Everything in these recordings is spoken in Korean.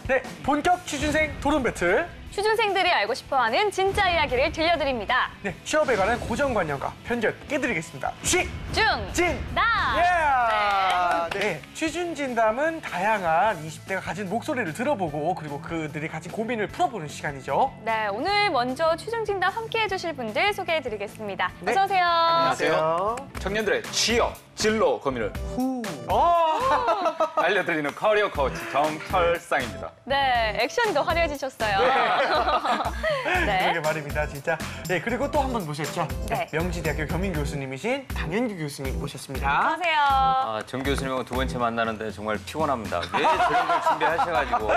네, 본격 취준생 토론 배틀. 취준생들이 알고 싶어하는 진짜 이야기를 들려드립니다. 네, 취업에 관한 고정관념과 편견 깨드리겠습니다. 취준다. 네, 취준진담은 다양한 20대가 가진 목소리를 들어보고 그리고 그들이 가진 고민을 풀어보는 시간이죠. 네, 오늘 먼저 취준진담 함께해 주실 분들 소개해드리겠습니다. 네. 어서 오세요. 안녕하세요. 청년들의 취업, 진로 고민을 알려드리는 커리어 코치 정철상입니다. 네, 액션이 더 화려해지셨어요. 그러게 말입니다, 진짜. 네, 그리고 또 한 분 모셨죠. 네. 명지대학교 겸임 교수님이신 당현규 교수님 모셨습니다. 안녕하세요. 정 교수님하고 두 번째 만나는데 정말 피곤합니다. 왜 저런 걸 준비하셔가지고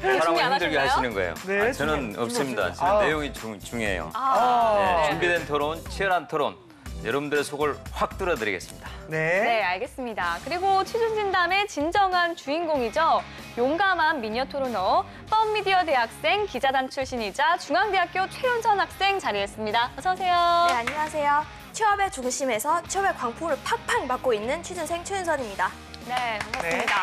사람을 안 힘들게 하셨나요? 하시는 거예요? 네, 저는 준비 없습니다. 없어요. 저는 내용이 중요해요. 아. 준비된 토론, 치열한 토론, 여러분들의 속을 확 뚫어드리겠습니다. 네, 알겠습니다. 그리고 취준진담의 진정한 주인공이죠. 용감한 미녀 토론어, 뻔미디어 대학생, 기자단 출신이자 중앙대학교 최윤선 학생 자리했습니다. 어서 오세요. 네, 안녕하세요. 취업의 중심에서 취업의 광풍을 팍팍 맞고 있는 취준생 최윤선입니다. 네, 반갑습니다.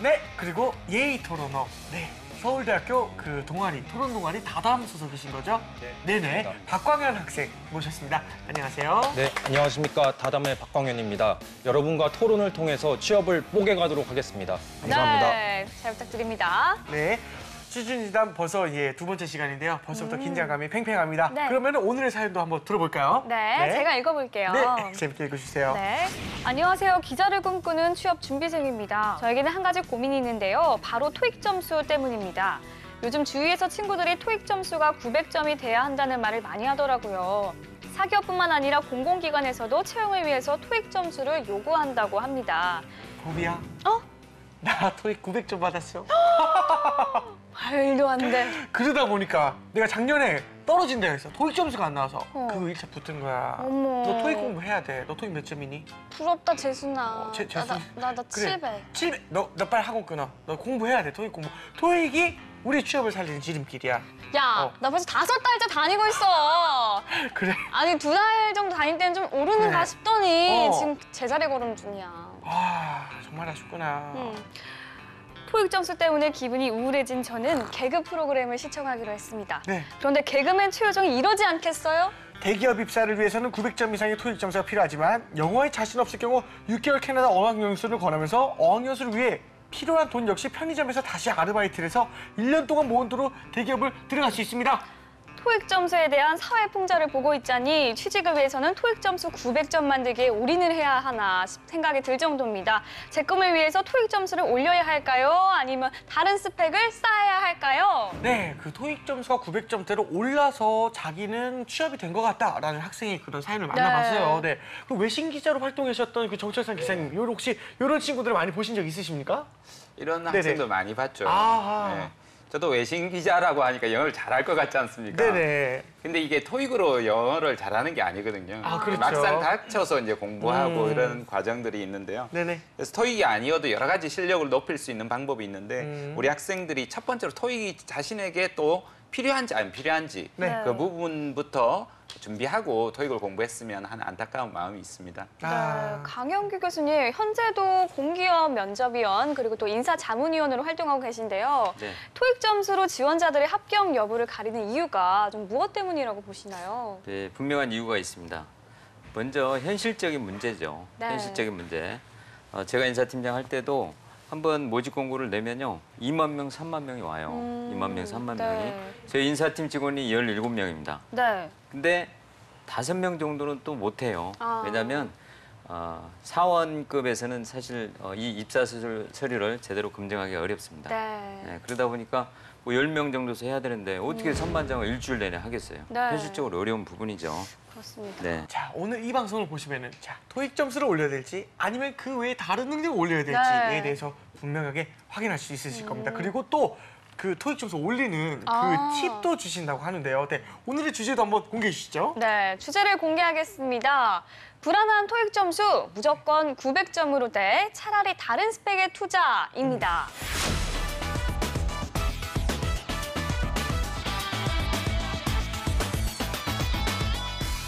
네, 그리고 예의 토론어. 네. 서울대학교 그 동아리, 토론 동아리 다담 소속이신 거죠? 네네. 박광현 학생 모셨습니다. 안녕하세요. 네, 안녕하십니까. 다담의 박광현입니다. 여러분과 토론을 통해서 취업을 뽀개가도록 하겠습니다. 감사합니다. 네, 잘 부탁드립니다. 네. 취준진담 벌써 두 번째 시간인데요. 벌써부터 긴장감이 팽팽합니다. 네. 그러면 오늘의 사연도 한번 들어볼까요? 네, 제가 읽어볼게요. 네, 재밌게 읽어주세요. 네. 안녕하세요. 기자를 꿈꾸는 취업 준비생입니다. 저에게는 한 가지 고민이 있는데요. 바로 토익 점수 때문입니다. 요즘 주위에서 친구들이 토익 점수가 900점이 돼야 한다는 말을 많이 하더라고요. 사기업뿐만 아니라 공공기관에서도 채용을 위해서 토익 점수를 요구한다고 합니다. 보비야. 나 토익 900점 받았어. 말도 안 돼. 그러다 보니까 내가 작년에 떨어진다 했어. 토익 점수가 안 나와서. 그 1차 붙은 거야. 어머. 너 토익 공부해야 돼. 너 토익 몇 점이니? 부럽다, 재순아. 재순. 나 그래. 700. 700. 너 빨리 학원 끊어. 너 공부해야 돼. 토익 공부. 토익이 우리 취업을 살리는 지름길이야. 야, 나 벌써 5달째 다니고 있어. 그래. 아니, 2달 정도 다닐 때는 좀 오르는가 싶더니 어. 지금 제자리 걸음 중이야. 아, 정말 아쉽구나. 토익 점수 때문에 기분이 우울해진 저는 개그 프로그램을 시청하기로 했습니다. 네. 그런데 개그맨 최효정이 이러지 않겠어요? 대기업 입사를 위해서는 900점 이상의 토익 점수가 필요하지만 영어에 자신 없을 경우 6개월 캐나다 어학연수를 권하면서 어학연수를 위해 필요한 돈 역시 편의점에서 다시 아르바이트를 해서 1년 동안 모은 돈으로 대기업을 들어갈 수 있습니다. 토익 점수에 대한 사회 풍자를 보고 있자니 취직을 위해서는 토익 점수 900점 만들기에 올인을 해야 하나 생각이 들 정도입니다. 제 꿈을 위해서 토익 점수를 올려야 할까요? 아니면 다른 스펙을 쌓아야 할까요? 네, 그 토익 점수가 900점대로 올라서 자기는 취업이 된 것 같다라는 학생의 그런 사연을 만나봤어요. 네. 그 외신 기자로 활동하셨던 그 정철상 기사님, 혹시 이런 친구들을 많이 보신 적 있으십니까? 이런 네네. 학생들 많이 봤죠. 아하. 네. 저도 외신 기자라고 하니까 영어를 잘할 것 같지 않습니까? 네네. 근데 이게 토익으로 영어를 잘하는 게 아니거든요. 아, 그렇죠. 막상 닥쳐서 이제 공부하고 이런 과정들이 있는데요. 네네. 그래서 토익이 아니어도 여러 가지 실력을 높일 수 있는 방법이 있는데 우리 학생들이 첫 번째로 토익이 자신에게 또 필요한지 안 필요한지 네. 그 부분부터 준비하고 토익을 공부했으면 하는 안타까운 마음이 있습니다. 네, 강영규 교수님, 현재도 공기업 면접위원 그리고 또 인사자문위원으로 활동하고 계신데요. 네. 토익 점수로 지원자들의 합격 여부를 가리는 이유가 좀 무엇 때문이라고 보시나요? 네, 분명한 이유가 있습니다. 먼저 현실적인 문제죠. 네. 현실적인 문제. 제가 인사팀장 할 때도 한번 모집 공고를 내면요. 2만 명, 3만 명이 와요. 2만 명, 3만 네. 명이. 저희 인사팀 직원이 17명입니다. 네. 근데 5명 정도는 또 못해요. 아. 왜냐하면 사원급에서는 사실 이 입사 서류를 제대로 검증하기 어렵습니다. 네. 네, 그러다 보니까 뭐 10명 정도서 해야 되는데 어떻게 선반장을 일주일 내내 하겠어요? 네. 현실적으로 어려운 부분이죠. 그렇습니다. 네. 자, 오늘 이 방송을 보시면은 토익 점수를 올려야 될지 아니면 그 외에 다른 능력을 올려야 될지에 네. 대해서 분명하게 확인할 수 있으실 겁니다. 그리고 또 그 토익 점수 올리는 아. 그 팁도 주신다고 하는데요. 네, 오늘의 주제도 한번 공개해 주시죠. 네, 주제를 공개하겠습니다. 불안한 토익 점수 무조건 900점으로 돼 차라리 다른 스펙에 투자입니다.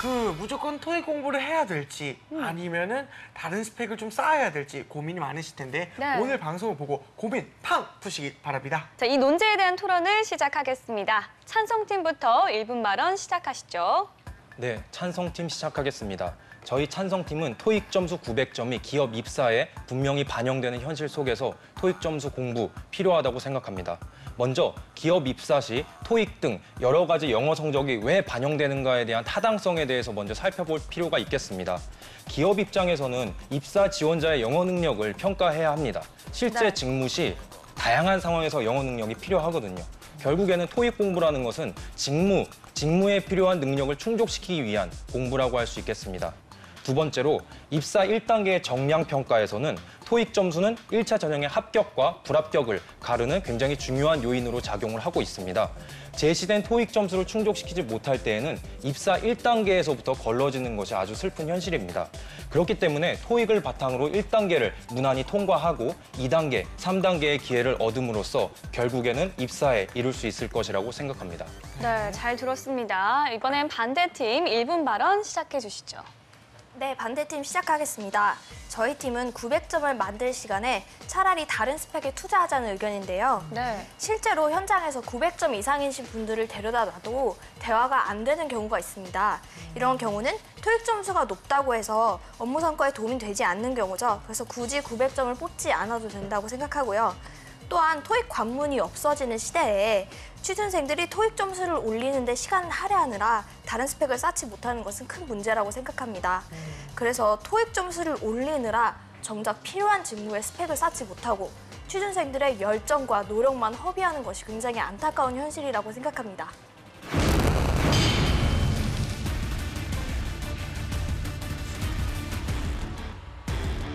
무조건 토익 공부를 해야 될지 아니면은 다른 스펙을 좀 쌓아야 될지 고민이 많으실 텐데 네. 오늘 방송을 보고 고민 팡 푸시기 바랍니다. 자, 이 논제에 대한 토론을 시작하겠습니다. 찬성팀부터 1분 발언 시작하시죠. 네, 찬성팀 시작하겠습니다. 저희 찬성팀은 토익 점수 900점이 기업 입사에 분명히 반영되는 현실 속에서 토익 점수 공부 필요하다고 생각합니다. 먼저 기업 입사 시 토익 등 여러 가지 영어 성적이 왜 반영되는가에 대한 타당성에 대해서 먼저 살펴볼 필요가 있겠습니다. 기업 입장에서는 입사 지원자의 영어 능력을 평가해야 합니다. 실제 네. 직무 시 다양한 상황에서 영어 능력이 필요하거든요. 결국에는 토익 공부라는 것은 직무에 필요한 능력을 충족시키기 위한 공부라고 할 수 있겠습니다. 두 번째로 입사 1단계의 정량 평가에서는 토익 점수는 1차 전형의 합격과 불합격을 가르는 굉장히 중요한 요인으로 작용을 하고 있습니다. 제시된 토익 점수를 충족시키지 못할 때에는 입사 1단계에서부터 걸러지는 것이 아주 슬픈 현실입니다. 그렇기 때문에 토익을 바탕으로 1단계를 무난히 통과하고 2단계, 3단계의 기회를 얻음으로써 결국에는 입사에 이룰 수 있을 것이라고 생각합니다. 네, 잘 들었습니다. 이번엔 반대팀 1분 발언 시작해 주시죠. 네, 반대팀 시작하겠습니다. 저희 팀은 900점을 만들 시간에 차라리 다른 스펙에 투자하자는 의견인데요. 네. 실제로 현장에서 900점 이상이신 분들을 데려다 놔도 대화가 안 되는 경우가 있습니다. 이런 경우는 토익 점수가 높다고 해서 업무 성과에 도움이 되지 않는 경우죠. 그래서 굳이 900점을 뽑지 않아도 된다고 생각하고요. 또한 토익 관문이 없어지는 시대에 취준생들이 토익 점수를 올리는 데 시간을 할애하느라 다른 스펙을 쌓지 못하는 것은 큰 문제라고 생각합니다. 그래서 토익 점수를 올리느라 정작 필요한 직무에 스펙을 쌓지 못하고 취준생들의 열정과 노력만 허비하는 것이 굉장히 안타까운 현실이라고 생각합니다.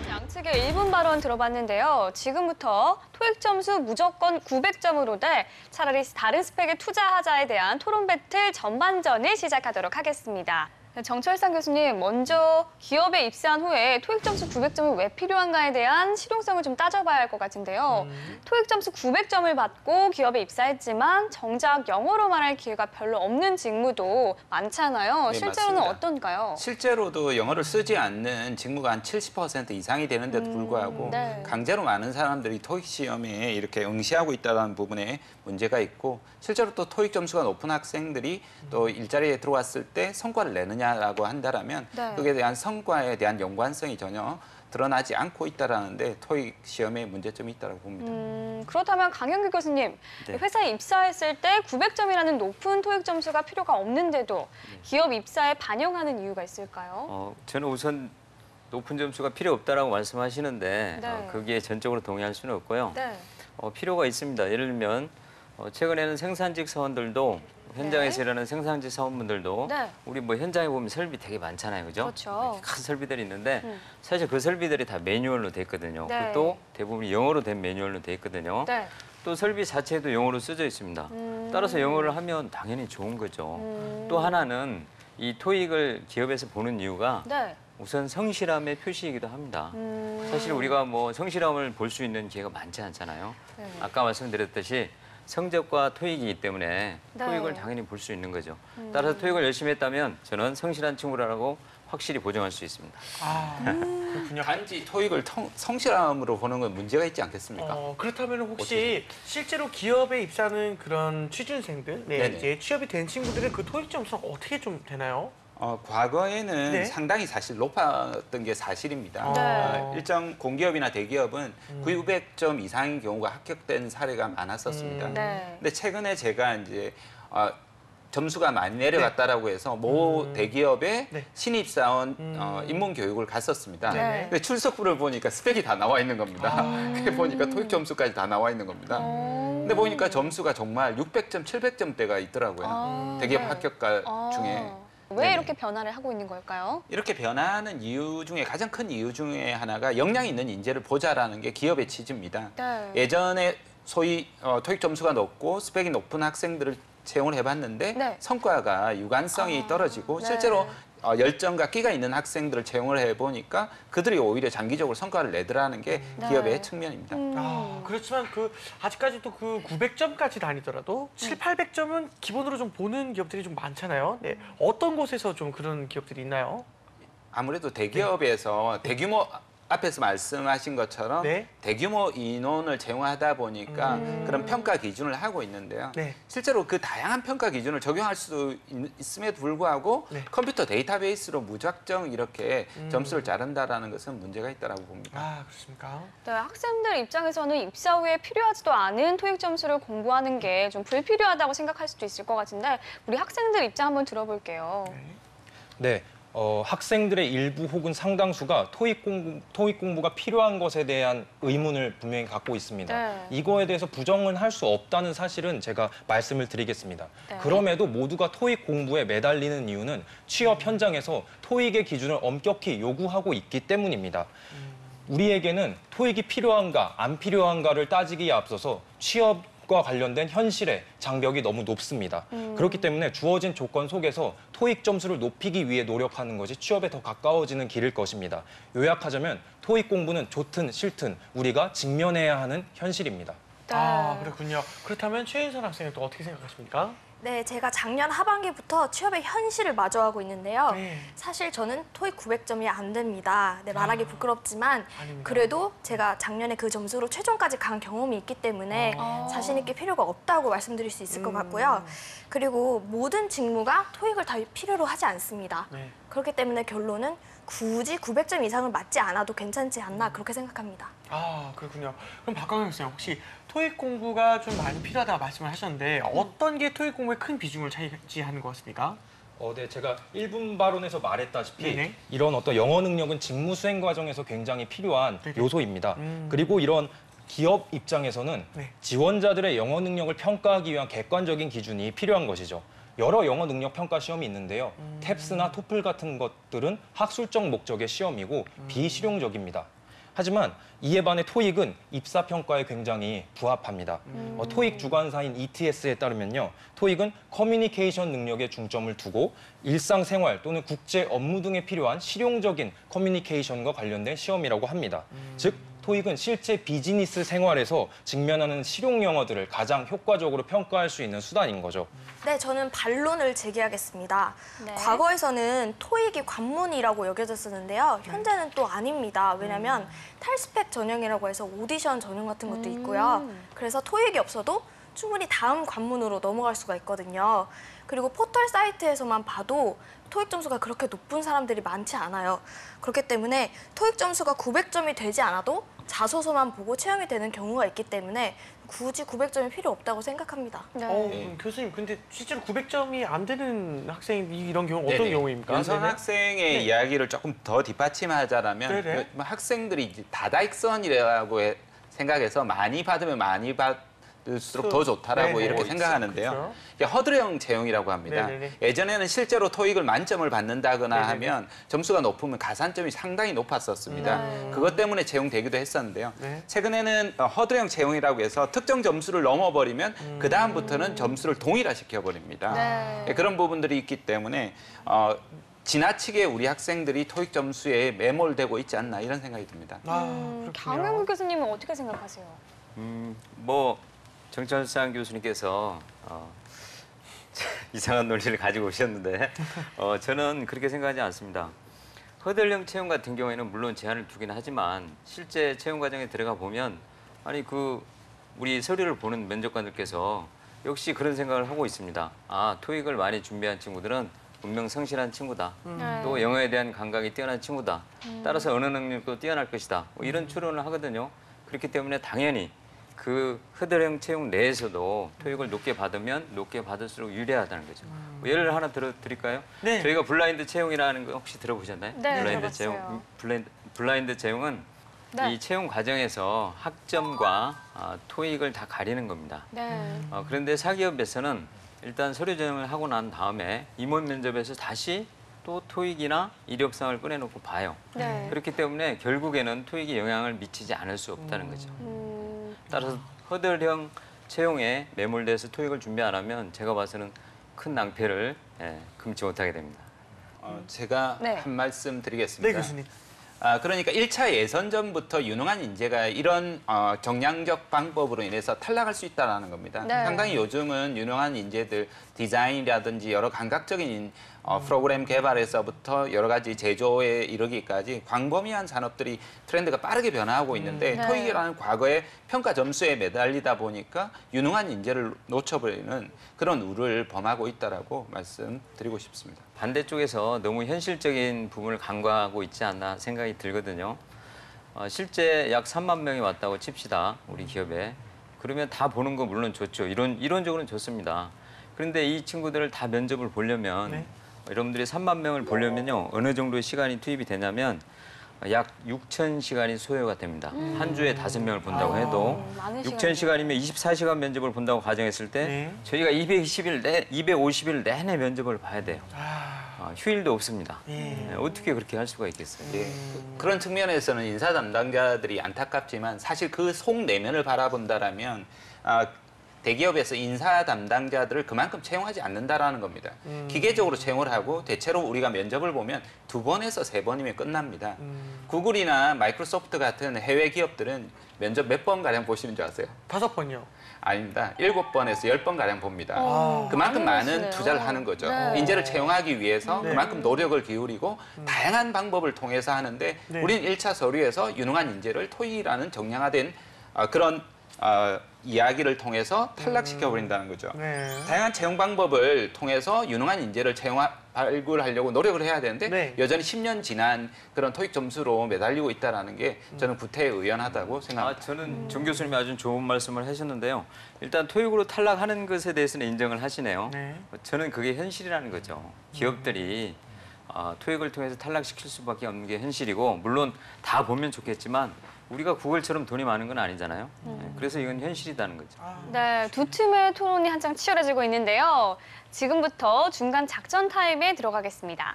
양측의 1분 발언 들어봤는데요. 지금부터 토익 점수 무조건 900점으로 돼 차라리 다른 스펙에 투자하자에 대한 토론 배틀 전반전을 시작하도록 하겠습니다. 정철상 교수님, 먼저 기업에 입사한 후에 토익 점수 900점이 왜 필요한가에 대한 실용성을 좀 따져봐야 할 것 같은데요. 토익 점수 900점을 받고 기업에 입사했지만 정작 영어로 말할 기회가 별로 없는 직무도 많잖아요. 네, 실제로는 맞습니다. 어떤가요? 실제로도 영어를 쓰지 않는 직무가 한 70% 이상이 되는데도 불구하고 네. 강제로 많은 사람들이 토익 시험에 이렇게 응시하고 있다는 부분에 문제가 있고 실제로 또 토익 점수가 높은 학생들이 또 일자리에 들어왔을 때 성과를 내느냐라고 한다면 네. 그에 대한 성과에 대한 연관성이 전혀 드러나지 않고 있다라는데 토익 시험에 문제점이 있다고 봅니다. 그렇다면 강현규 교수님, 네. 회사에 입사했을 때 900점이라는 높은 토익 점수가 필요가 없는데도 기업 입사에 반영하는 이유가 있을까요? 저는 우선 높은 점수가 필요 없다라고 말씀하시는데 네. 거기에 전적으로 동의할 수는 없고요. 네. 필요가 있습니다. 예를 들면 최근에는 생산직 사원들도 현장에서 일하는 생산직 사원분들도 네. 우리 뭐 현장에 보면 설비 되게 많잖아요, 그죠? 그렇죠. 이렇게 큰 설비들이 있는데 사실 그 설비들이 다 매뉴얼로 돼 있거든요. 네. 그리고 또 대부분 영어로 된 매뉴얼로 돼 있거든요. 네. 또 설비 자체도 영어로 쓰여 있습니다. 따라서 영어를 하면 당연히 좋은 거죠. 또 하나는 이 토익을 기업에서 보는 이유가 네. 우선 성실함의 표시이기도 합니다. 사실 우리가 뭐 성실함을 볼 수 있는 기회가 많지 않잖아요. 네. 아까 말씀드렸듯이 성적과 토익이기 때문에 네. 토익을 당연히 볼 수 있는 거죠. 따라서 토익을 열심히 했다면 저는 성실한 친구라고 확실히 보정할 수 있습니다. 그렇군요. 단지 토익을 성실함으로 보는 건 문제가 있지 않겠습니까? 그렇다면 혹시 실제로 기업에 입사하는 그런 취준생들, 네네. 이제 취업이 된 친구들은 그 토익 점수가 어떻게 좀 되나요? 과거에는 네. 상당히 사실 높았던 게 사실입니다. 네. 일정 공기업이나 대기업은 900점 이상인 경우가 합격된 사례가 많았었습니다. 네. 근데 최근에 제가 이제 점수가 많이 내려갔다라고 해서 모 대기업의 네. 신입사원 입문 교육을 갔었습니다. 네. 근데 출석부를 보니까 스펙이 다 나와 있는 겁니다. 그게 보니까 토익 점수까지 다 나와 있는 겁니다. 근데 보니까 점수가 정말 600점, 700점대가 있더라고요. 대기업 네. 합격자 중에. 왜 네네. 이렇게 변화를 하고 있는 걸까요? 이렇게 변하는 이유 중에 가장 큰 이유 중에 하나가 역량 있는 인재를 보자라는 게 기업의 취지입니다. 네. 예전에 소위 토익 점수가 높고 스펙이 높은 학생들을 채용을 해봤는데 네. 성과가 유관성이 떨어지고 네. 실제로 열정과 끼가 있는 학생들을 채용을 해보니까 그들이 오히려 장기적으로 성과를 내더라는 게 기업의 측면입니다. 그렇지만 아직까지도 900점까지 다니더라도 7, 800점은 기본으로 좀 보는 기업들이 좀 많잖아요. 네. 어떤 곳에서 좀 그런 기업들이 있나요? 아무래도 대기업에서 대규모 앞에서 말씀하신 것처럼 네. 대규모 인원을 채용하다 보니까 그런 평가 기준을 하고 있는데요. 네. 실제로 그 다양한 평가 기준을 적용할 수 있음에도 불구하고 네. 컴퓨터 데이터베이스로 무작정 이렇게 점수를 자른다라는 것은 문제가 있다고 봅니다. 아, 그렇습니까? 네, 학생들 입장에서는 입사 후에 필요하지도 않은 토익 점수를 공부하는 게 좀 불필요하다고 생각할 수도 있을 것 같은데 우리 학생들 입장 한번 들어볼게요. 네. 학생들의 일부 혹은 상당수가 토익 공부가 필요한 것에 대한 의문을 분명히 갖고 있습니다. 네. 이거에 대해서 부정은 할 수 없다는 사실은 제가 말씀을 드리겠습니다. 네. 그럼에도 모두가 토익 공부에 매달리는 이유는 취업 현장에서 토익의 기준을 엄격히 요구하고 있기 때문입니다. 우리에게는 토익이 필요한가 안 필요한가를 따지기에 앞서서 취업과 관련된 현실의 장벽이 너무 높습니다. 그렇기 때문에 주어진 조건 속에서 토익 점수를 높이기 위해 노력하는 것이 취업에 더 가까워지는 길일 것입니다. 요약하자면 토익 공부는 좋든 싫든 우리가 직면해야 하는 현실입니다. 네. 아, 그렇군요. 그렇다면 최인선 학생은 또 어떻게 생각하십니까? 네, 제가 작년 하반기부터 취업의 현실을 마주하고 있는데요. 네. 사실 저는 토익 900점이 안 됩니다. 네, 말하기 부끄럽지만 아닙니다. 그래도 제가 작년에 그 점수로 최종까지 간 경험이 있기 때문에 자신 있게 필요가 없다고 말씀드릴 수 있을 것 같고요. 그리고 모든 직무가 토익을 다 필요로 하지 않습니다. 네. 그렇기 때문에 결론은 굳이 900점 이상을 맞지 않아도 괜찮지 않나 그렇게 생각합니다. 아, 그렇군요. 그럼 박광현 학생 혹시 토익 공부가 좀 많이 필요하다 말씀을 하셨는데 어떤 게 토익 공부에 큰 비중을 차지하는 것 같습니까? 네, 제가 1분 발언에서 말했다시피 네네. 이런 어떤 영어 능력은 직무 수행 과정에서 굉장히 필요한 네네. 요소입니다. 그리고 이런 기업 입장에서는 네. 지원자들의 영어 능력을 평가하기 위한 객관적인 기준이 필요한 것이죠. 여러 영어 능력 평가 시험이 있는데요. 탭스나 토플 같은 것들은 학술적 목적의 시험이고 비실용적입니다. 하지만 이에 반해 토익은 입사 평가에 굉장히 부합합니다. 토익 주관사인 ETS에 따르면요. 토익은 커뮤니케이션 능력에 중점을 두고 일상생활 또는 국제 업무 등에 필요한 실용적인 커뮤니케이션과 관련된 시험이라고 합니다. 즉 토익은 실제 비즈니스 생활에서 직면하는 실용 영어들을 가장 효과적으로 평가할 수 있는 수단인 거죠. 네, 저는 반론을 제기하겠습니다. 네. 과거에서는 토익이 관문이라고 여겨졌었는데요. 현재는 또 아닙니다. 왜냐하면 탈스펙 전형이라고 해서 오디션 전형 같은 것도 있고요. 그래서 토익이 없어도 충분히 다음 관문으로 넘어갈 수가 있거든요. 그리고 포털 사이트에서만 봐도 토익 점수가 그렇게 높은 사람들이 많지 않아요. 그렇기 때문에 토익 점수가 900점이 되지 않아도 자소서만 보고 채용이 되는 경우가 있기 때문에 굳이 900점이 필요 없다고 생각합니다. 네. 그럼 교수님, 근데 실제로 900점이 안 되는 학생이 이런 경우 어떤 네네. 경우입니까? 윤선 네네. 학생의 네. 이야기를 조금 더 뒷받침하자면 네네. 학생들이 이제 다다익선이라고 생각해서 많이 받으면 많이 받을수록 더 좋다라고 네네. 이렇게 있- 생각하는데요. 그렇죠. 이게 허드형 채용이라고 합니다. 네네네. 예전에는 실제로 토익을 만점을 받는다거나 네네네. 하면 점수가 높으면 가산점이 상당히 높았었습니다. 네. 그것 때문에 채용되기도 했었는데요. 네. 최근에는 허드형 채용이라고 해서 특정 점수를 넘어버리면 그 다음부터는 점수를 동일화시켜 버립니다. 네. 그런 부분들이 있기 때문에 지나치게 우리 학생들이 토익 점수에 매몰되고 있지 않나 이런 생각이 듭니다. 그렇군요. 강영국 교수님은 어떻게 생각하세요? 뭐 정철상 교수님께서 이상한 논리를 가지고 오셨는데 저는 그렇게 생각하지 않습니다. 허들형 채용 같은 경우에는 물론 제한을 두긴 하지만 실제 채용 과정에 들어가 보면 아니 우리 서류를 보는 면접관들께서 역시 그런 생각을 하고 있습니다. 아, 토익을 많이 준비한 친구들은 분명 성실한 친구다. 네. 또 영어에 대한 감각이 뛰어난 친구다. 따라서 언어 능력도 뛰어날 것이다. 뭐 이런 추론을 하거든요. 그렇기 때문에 당연히 그 허들형 채용 내에서도 토익을 높게 받으면 높게 받을수록 유리하다는 거죠. 뭐 예를 하나 들어드릴까요? 네. 저희가 블라인드 채용이라는 거 혹시 들어보셨나요? 네, 블라인드 들어봤어요. 채용. 블라인드 채용은 네. 이 채용 과정에서 학점과 토익을 다 가리는 겁니다. 네. 그런데 사기업에서는 일단 서류 전형을 하고 난 다음에 임원 면접에서 다시 또 토익이나 이력서를 꺼내놓고 봐요. 네. 그렇기 때문에 결국에는 토익이 영향을 미치지 않을 수 없다는 거죠. 따라서 허들형 채용에 매몰돼서 토익을 준비 안 하면 제가 봐서는 큰 낭패를 금치 못하게 됩니다. 제가 네. 한 말씀 드리겠습니다. 네, 교수님. 그러니까 1차 예선전부터 유능한 인재가 이런 정량적 방법으로 인해서 탈락할 수 있다는 겁니다. 네. 상당히 요즘은 유능한 인재들 디자인이라든지 여러 감각적인 프로그램 개발에서부터 여러 가지 제조에 이르기까지 광범위한 산업들이 트렌드가 빠르게 변화하고 있는데 네. 토익이라는 과거의 평가 점수에 매달리다 보니까 유능한 인재를 놓쳐버리는 그런 우를 범하고 있다라고 말씀드리고 싶습니다. 반대쪽에서 너무 현실적인 부분을 간과하고 있지 않나 생각이 들거든요. 실제 약 3만 명이 왔다고 칩시다. 우리 기업에. 그러면 다 보는 거 물론 좋죠. 이론적으로는 좋습니다. 그런데 이 친구들을 다 면접을 보려면 네. 여러분들이 3만 명을 보려면요. 어느 정도의 시간이 투입이 되냐면 약 6천 시간이 소요가 됩니다. 한 주에 5명을 본다고 해도 많은 6천 시간이면 24시간 면접을 본다고 가정했을 때 네. 저희가 250일 내내 면접을 봐야 돼요. 휴일도 없습니다. 예. 어떻게 그렇게 할 수가 있겠어요? 예, 그런 측면에서는 인사 담당자들이 안타깝지만 사실 그 속내면을 바라본다라면 대기업에서 인사 담당자들을 그만큼 채용하지 않는다라는 겁니다. 기계적으로 채용을 하고 대체로 우리가 면접을 보면 2번에서 3번이면 끝납니다. 구글이나 마이크로소프트 같은 해외 기업들은 면접 몇 번 가량 보시는 줄 아세요? 5번요. 아닙니다. 7번에서 10번 가량 봅니다. 그만큼 많이 많은 보시네요. 투자를 하는 거죠. 네. 인재를 채용하기 위해서 네. 그만큼 노력을 기울이고 다양한 방법을 통해서 하는데 네. 우린 1차 서류에서 유능한 인재를 토익이라는 정량화된 그런 이야기를 통해서 탈락시켜버린다는 거죠. 네. 다양한 채용 방법을 통해서 유능한 인재를 발굴하려고 노력을 해야 되는데 네. 여전히 10년 지난 그런 토익 점수로 매달리고 있다는 게 저는 구태의연하다고 생각합니다. 저는 정 교수님이 아주 좋은 말씀을 하셨는데요. 일단 토익으로 탈락하는 것에 대해서는 인정을 하시네요. 네. 저는 그게 현실이라는 거죠. 기업들이 토익을 통해서 탈락시킬 수밖에 없는 게 현실이고 물론 다 보면 좋겠지만 우리가 구글처럼 돈이 많은 건 아니잖아요. 그래서 이건 현실이라는 거죠. 네, 두 팀의 토론이 한창 치열해지고 있는데요. 지금부터 중간 작전 타임에 들어가겠습니다.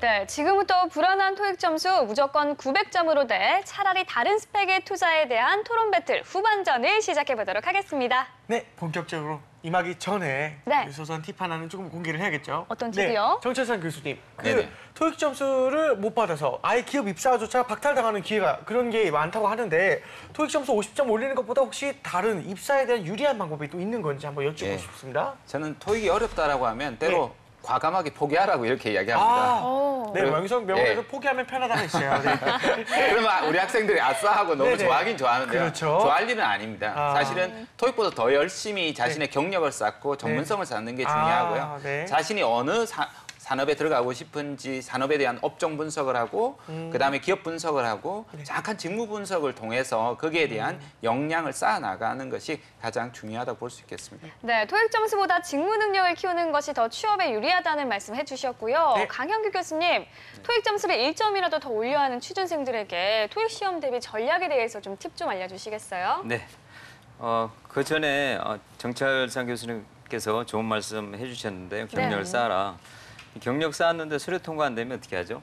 네, 지금부터 불안한 토익 점수 무조건 900점으로 돼 차라리 다른 스펙의 투자에 대한 토론 배틀 후반전을 시작해 보도록 하겠습니다. 네, 본격적으로 임하기 전에 네. 소소한 팁 하나는 조금 공개를 해야겠죠. 어떤 네, 팁이요? 정철산 교수님, 네네. 토익 점수를 못 받아서 아예 기업 입사조차 박탈당하는 기회가 그런 게 많다고 하는데 토익 점수 50점 올리는 것보다 혹시 다른 입사에 대한 유리한 방법이 또 있는 건지 한번 여쭙고 예. 싶습니다. 저는 토익이 어렵다라고 하면 때로 네. 과감하게 포기하라고 이렇게 이야기합니다. 오. 네, 그리고- 명성명언에도 예. 포기하면 편하다가 있어요. 네. 그러면 우리 학생들이 아싸하고 너무 네네. 좋아하긴 좋아하는데요. 그렇죠. 좋아할 일은 아닙니다. 아. 사실은 토익보다 더 열심히 자신의 경력을 쌓고 전문성을 쌓는 게 아, 중요하고요. 네. 자신이 어느 산업에 들어가고 싶은지 산업에 대한 업종 분석을 하고 그다음에 기업 분석을 하고 정확한 직무 분석을 통해서 거기에 대한 역량을 쌓아 나가는 것이 가장 중요하다고 볼 수 있겠습니다. 네, 토익 점수보다 직무 능력을 키우는 것이 더 취업에 유리하다는 말씀 해주셨고요. 네. 강현규 교수님, 토익 점수를 1점이라도 더 올려야 하는 취준생들에게 토익 시험 대비 전략에 대해서 좀 팁 좀 알려주시겠어요? 네. 그 전에 정철상 교수님께서 좋은 말씀 해주셨는데요. 경력을 네. 쌓아라. 경력 쌓았는데 수료 통과 안 되면 어떻게 하죠?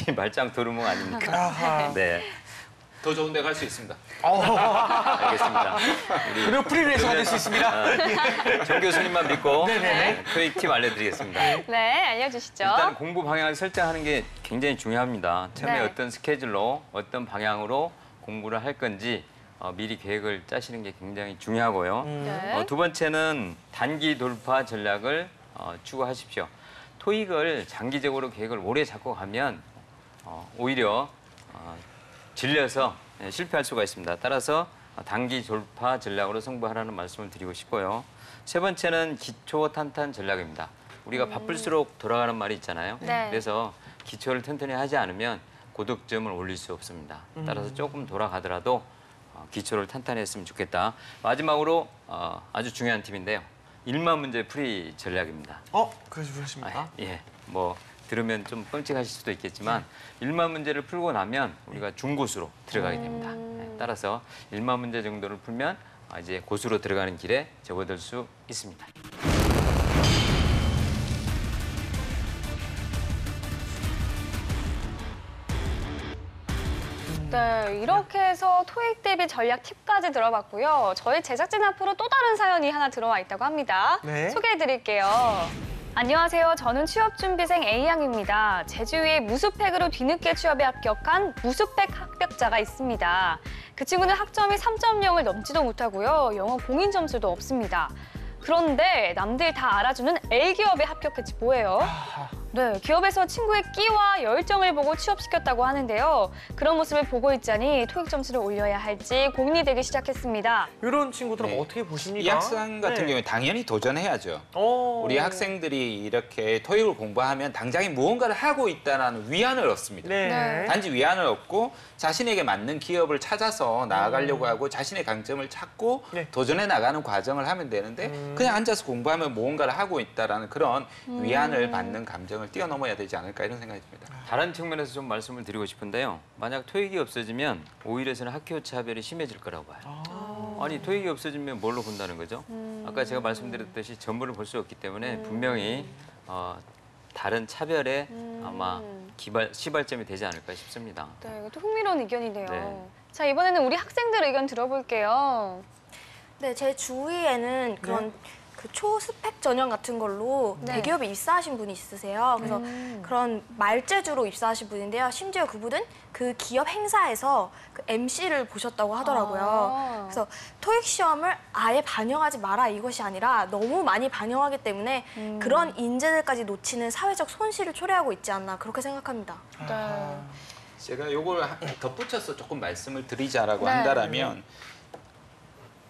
이 말짱 도루묵 아닙니까? 아하. 네, 더 좋은 데 갈 수 있습니다. 알겠습니다. 그리고 프리랜서가 될 수 있습니다. 정 교수님만 믿고 네네네. 토익 팁 알려드리겠습니다. 네, 알려주시죠. 일단 공부 방향을 설정하는 게 굉장히 중요합니다. 처음에 네. 어떤 스케줄로 어떤 방향으로 공부를 할 건지 미리 계획을 짜시는 게 굉장히 중요하고요. 네. 두 번째는 단기 돌파 전략을 추구하십시오. 토익을 장기적으로 계획을 오래 잡고 가면 오히려 질려서 실패할 수가 있습니다. 따라서 단기 돌파 전략으로 승부하라는 말씀을 드리고 싶고요. 세 번째는 기초 탄탄 전략입니다. 우리가 바쁠수록 돌아가는 말이 있잖아요. 네. 그래서 기초를 튼튼히 하지 않으면 고득점을 올릴 수 없습니다. 따라서 조금 돌아가더라도 기초를 탄탄히 했으면 좋겠다. 마지막으로 아주 중요한 팁인데요. 1만 문제 풀이 전략입니다. 그래서 그러십니까? 예, 뭐 들으면 좀 끔찍하실 수도 있겠지만 1만 문제를 풀고 나면 우리가 중고수로 들어가게 됩니다. 따라서 1만 문제 정도를 풀면 이제 고수로 들어가는 길에 접어들 수 있습니다. 네, 이렇게 해서 토익 대비 전략 팁까지 들어봤고요. 저희 제작진 앞으로 또 다른 사연이 하나 들어와 있다고 합니다. 네. 소개해드릴게요. 안녕하세요. 저는 취업준비생 A양입니다. 제주위에 무수팩으로 뒤늦게 취업에 합격한 무수팩 합격자가 있습니다. 그 친구는 학점이 3.0을 넘지도 못하고요. 영어 공인 점수도 없습니다. 그런데 남들이 다 알아주는 A기업에 합격했지 뭐예요? 네, 기업에서 친구의 끼와 열정을 보고 취업시켰다고 하는데요. 그런 모습을 보고 있자니 토익 점수를 올려야 할지 고민이 되기 시작했습니다. 이런 친구들은 네. 어떻게 보십니까? 이 학생 같은 네. 경우에 당연히 도전해야죠. 오. 우리 학생들이 이렇게 토익을 공부하면 당장에 무언가를 하고 있다는 위안을 얻습니다. 네. 네. 단지 위안을 얻고 자신에게 맞는 기업을 찾아서 나아가려고 하고 자신의 강점을 찾고 네. 도전해 나가는 과정을 하면 되는데 그냥 앉아서 공부하면 무언가를 하고 있다라는 그런 위안을 받는 감정을 뛰어넘어야 되지 않을까 이런 생각이 듭니다. 다른 측면에서 좀 말씀을 드리고 싶은데요. 만약 토익이 없어지면 오히려 저는 학교 차별이 심해질 거라고 봐요. 아니 토익이 없어지면 뭘로 본다는 거죠? 아까 제가 말씀드렸듯이 전부를 볼 수 없기 때문에 분명히 다른 차별에 아마 시발점이 되지 않을까 싶습니다. 네, 이것도 흥미로운 의견이네요. 네. 자, 이번에는 우리 학생들 의견 들어볼게요. 네, 제 주위에는 그런 그 초스펙 전형 같은 걸로 네. 대기업에 입사하신 분이 있으세요. 그래서 그런 말재주로 입사하신 분인데요. 심지어 그분은 그 기업 행사에서 그 MC를 보셨다고 하더라고요. 아. 그래서 토익 시험을 아예 반영하지 마라 이것이 아니라 너무 많이 반영하기 때문에 그런 인재들까지 놓치는 사회적 손실을 초래하고 있지 않나 그렇게 생각합니다. 네. 제가 요걸 덧붙여서 조금 말씀을 드리자라고 네. 한다면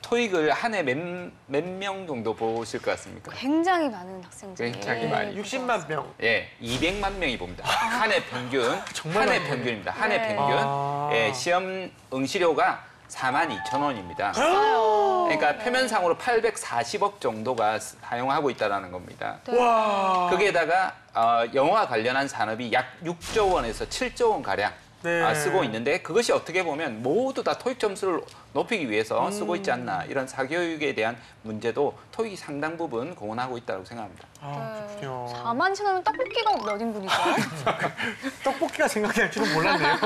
토익을 한 해 몇 명 정도 보실 것 같습니까? 굉장히 많은 학생들이. 굉장히 많이. 60만 명. 예, 200만 명이 봅니다. 한 해 평균. 정말 한 해 많네요. 평균입니다. 한 해 네. 평균. 아. 예, 시험 응시료가 42,000원입니다. 그러니까 표면상으로 840억 정도가 사용하고 있다는 겁니다. 와. 거기에다가 영어와 관련한 산업이 약 6조 원에서 7조 원 가량 네. 쓰고 있는데 그것이 어떻게 보면 모두 다 토익 점수를 높이기 위해서 쓰고 있지 않나 이런 사교육에 대한 문제도 토익이 상당 부분 공헌하고 있다고 생각합니다. 아, 그렇군요. 4만 천 원은 떡볶이가 몇 인분이죠? 떡볶이가 생각이 날 줄은 몰랐네요.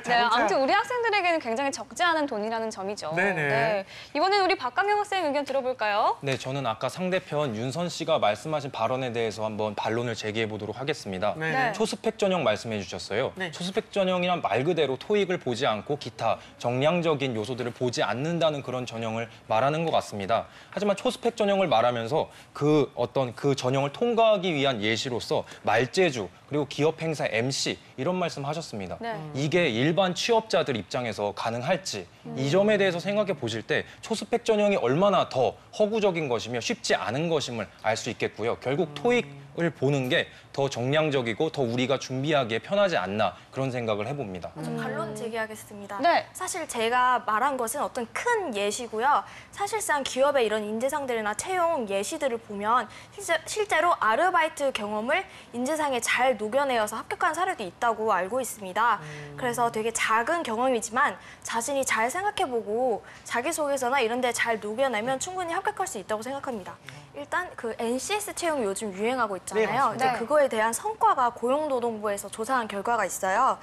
네, 아무튼 우리 학생들에게는 굉장히 적지 않은 돈이라는 점이죠. 네네. 네. 이번엔 우리 박강경 학생 의견 들어볼까요? 네, 저는 아까 상대편 윤선 씨가 말씀하신 발언에 대해서 한번 반론을 제기해 보도록 하겠습니다. 네. 초스펙 전형 말씀해 주셨어요. 네. 초스펙 전형이란 말 그대로 토익을 보지 않고 기타 정량적인 요소들을 보지 않는다는 그런 전형을 말하는 것 같습니다. 하지만 초스펙 전형을 말하면서 그 전형을 통과하기 위한 예시로서 말재주 그리고 기업 행사 MC 이런 말씀하셨습니다. 네. 이게 일반 취업자들 입장에서 가능할지 이 점에 대해서 생각해 보실 때 초스펙 전형이 얼마나 더 허구적인 것이며 쉽지 않은 것임을 알 수 있겠고요. 결국 토익을 보는 게 더 정량적이고 더 우리가 준비하기에 편하지 않나 그런 생각을 해봅니다. 저 반론 제기하겠습니다. 네. 사실 제가 말한 것은 어떤 큰 예시고요. 사실상 기업의 이런 인재상들이나 채용 예시들을 보면 실제로 아르바이트 경험을 인재상에 잘 녹여내어서 합격한 사례도 있다고 알고 있습니다. 그래서 되게 작은 경험이지만 자신이 잘 생각해보고 자기소개서나 이런 데 잘 녹여내면 충분히 합격할 수 있다고 생각합니다. 일단 그 NCS 채용이 요즘 유행하고 있잖아요. 네, 이제 네. 그거에 대한 성과가 고용노동부에서 조사한 결과가 있어요.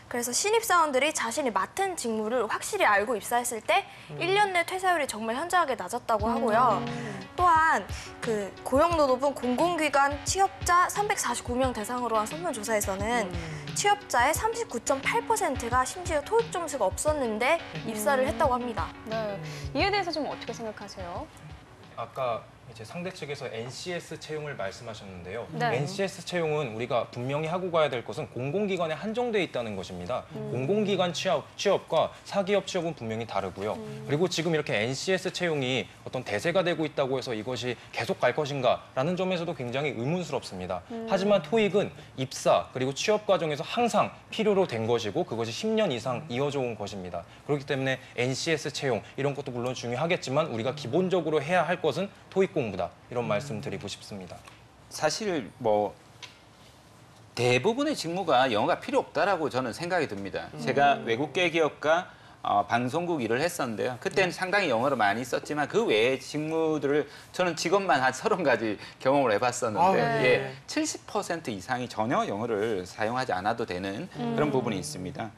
그래서 신입사원들이 자신이 맡은 직무를 확실히 알고 입사했을 때 1년 내 퇴사율이 정말 현저하게 낮았다고 하고요. 또한 그 고용노동부 공공기관 취업자 349명 대상으로 한 설문조사에서는 취업자의 39.8%가 심지어 토익 점수가 없었는데 입사를 했다고 합니다. 네. 이에 대해서 좀 어떻게 생각하세요? 아까 이제 상대 측에서 NCS 채용을 말씀하셨는데요. 네. NCS 채용은 우리가 분명히 하고 가야 될 것은 공공기관에 한정돼 있다는 것입니다. 공공기관 취업과 사기업 취업은 분명히 다르고요. 그리고 지금 이렇게 NCS 채용이 어떤 대세가 되고 있다고 해서 이것이 계속 갈 것인가라는 점에서도 굉장히 의문스럽습니다. 하지만 토익은 입사 그리고 취업 과정에서 항상 필요로 된 것이고 그것이 10년 이상 이어져 온 것입니다. 그렇기 때문에 NCS 채용 이런 것도 물론 중요하겠지만 우리가 기본적으로 해야 할 것은 토익 공부다. 이런 말씀 드리고 싶습니다. 사실 뭐 대부분의 직무가 영어가 필요 없다라고 저는 생각이 듭니다. 제가 외국계 기업과 방송국 일을 했었는데요. 그때는 상당히 영어를 많이 썼지만 그 외의 직무들을 저는 직업만 한 30가지 경험을 해봤었는데 아, 네. 예, 70% 이상이 전혀 영어를 사용하지 않아도 되는 그런 부분이 있습니다.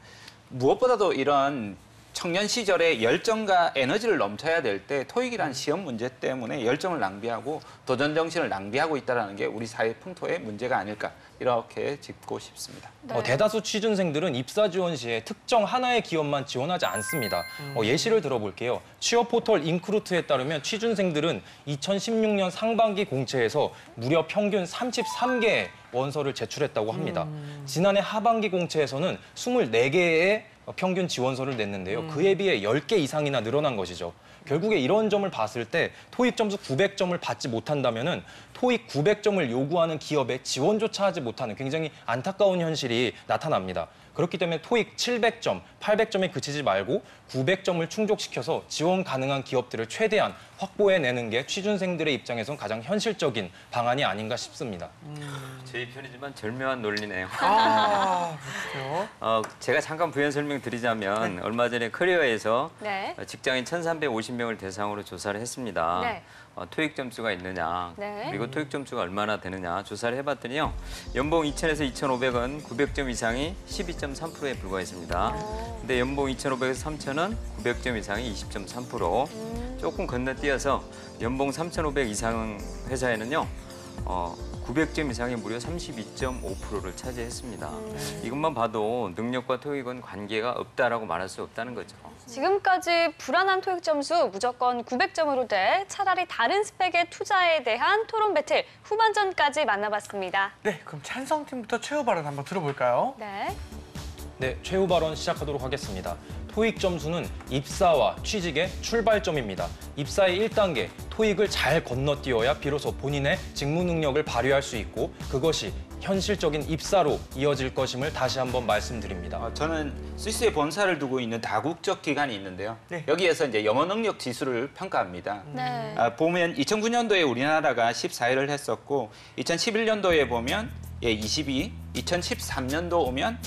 무엇보다도 이런 청년 시절에 열정과 에너지를 넘쳐야 될 때 토익이란 시험 문제 때문에 열정을 낭비하고 도전 정신을 낭비하고 있다는 게 우리 사회 풍토의 문제가 아닐까 이렇게 짚고 싶습니다. 네. 대다수 취준생들은 입사 지원 시에 특정 하나의 기업만 지원하지 않습니다. 예시를 들어볼게요. 취업 포털 인크루트에 따르면 취준생들은 2016년 상반기 공채에서 무려 평균 33개의 원서를 제출했다고 합니다. 지난해 하반기 공채에서는 24개의 평균 지원서를 냈는데요. 그에 비해 10개 이상이나 늘어난 것이죠. 결국에 이런 점을 봤을 때 토익 점수 900점을 받지 못한다면은 토익 900점을 요구하는 기업에 지원조차 하지 못하는 굉장히 안타까운 현실이 나타납니다. 그렇기 때문에 토익 700점, 800점에 그치지 말고 900점을 충족시켜서 지원 가능한 기업들을 최대한 확보해내는 게 취준생들의 입장에선 가장 현실적인 방안이 아닌가 싶습니다. 제 편이지만 절묘한 논리네요. 아, 그렇죠. 제가 잠깐 부연 설명드리자면 얼마 전에 커리어에서 네. 직장인 1,350명을 대상으로 조사를 했습니다. 네. 토익 점수가 있느냐, 네. 그리고 토익 점수가 얼마나 되느냐 조사를 해봤더니요. 연봉 2,000에서 2,500은 900점 이상이 12.3%에 불과했습니다. 근데 연봉 2,500에서 3,000은 900점 이상이 20.3%. 조금 건너뛰어서 연봉 3,500 이상 회사에는요. 900점 이상이 무려 32.5%를 차지했습니다. 이것만 봐도 능력과 토익은 관계가 없다라고 말할 수 없다는 거죠. 지금까지 불안한 토익 점수 무조건 900점으로 돼 차라리 다른 스펙의 투자에 대한 토론 배틀 후반전까지 만나봤습니다. 네, 그럼 찬성팀부터 최후 발언 한번 들어볼까요? 네. 네, 최후 발언 시작하도록 하겠습니다. 토익 점수는 입사와 취직의 출발점입니다. 입사의 1단계, 토익을 잘 건너뛰어야 비로소 본인의 직무 능력을 발휘할 수 있고 그것이 현실적인 입사로 이어질 것임을 다시 한번 말씀드립니다. 저는 스위스에 본사를 두고 있는 다국적 기관이 있는데요. 네. 여기에서 이제 영어 능력 지수를 평가합니다. 네. 보면 2009년도에 우리나라가 14위를 했었고 2011년도에 보면 22, 2013년도 오면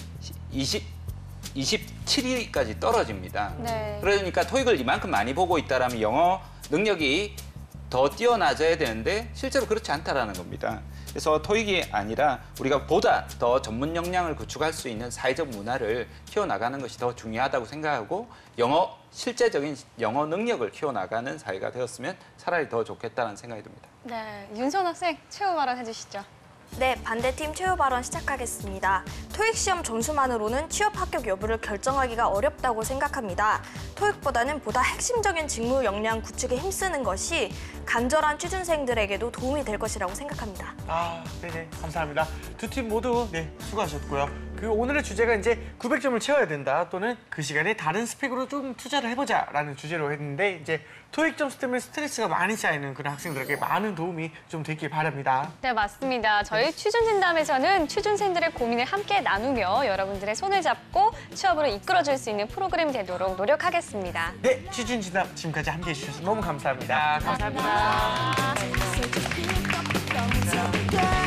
27위까지 떨어집니다. 네. 그러니까 토익을 이만큼 많이 보고 있다라면 영어 능력이 더 뛰어나져야 되는데 실제로 그렇지 않다라는 겁니다. 그래서 토익이 아니라 우리가 보다 더 전문 역량을 구축할 수 있는 사회적 문화를 키워나가는 것이 더 중요하다고 생각하고 실제적인 영어 능력을 키워나가는 사회가 되었으면 차라리 더 좋겠다는 생각이 듭니다. 네. 윤선 학생 최후 발언 해주시죠. 네, 반대팀 최후 발언 시작하겠습니다. 토익 시험 점수만으로는 취업 합격 여부를 결정하기가 어렵다고 생각합니다. 토익보다는 보다 핵심적인 직무 역량 구축에 힘쓰는 것이 간절한 취준생들에게도 도움이 될 것이라고 생각합니다. 아, 네네, 감사합니다. 두 팀 모두 수고하셨고요. 그리고 오늘의 주제가 이제 900점을 채워야 된다 또는 그 시간에 다른 스펙으로 좀 투자를 해보자라는 주제로 했는데 이제 토익 점수 때문에 스트레스가 많이 쌓이는 그런 학생들에게 많은 도움이 좀 되길 바랍니다. 네, 맞습니다. 저희 취준진담에서는 취준생들의 고민을 함께 나누며 여러분들의 손을 잡고 취업으로 이끌어줄 수 있는 프로그램이 되도록 노력하겠습니다. 네, 취준진담 지금까지 함께해 주셔서 너무 감사합니다. 감사합니다. 감사합니다.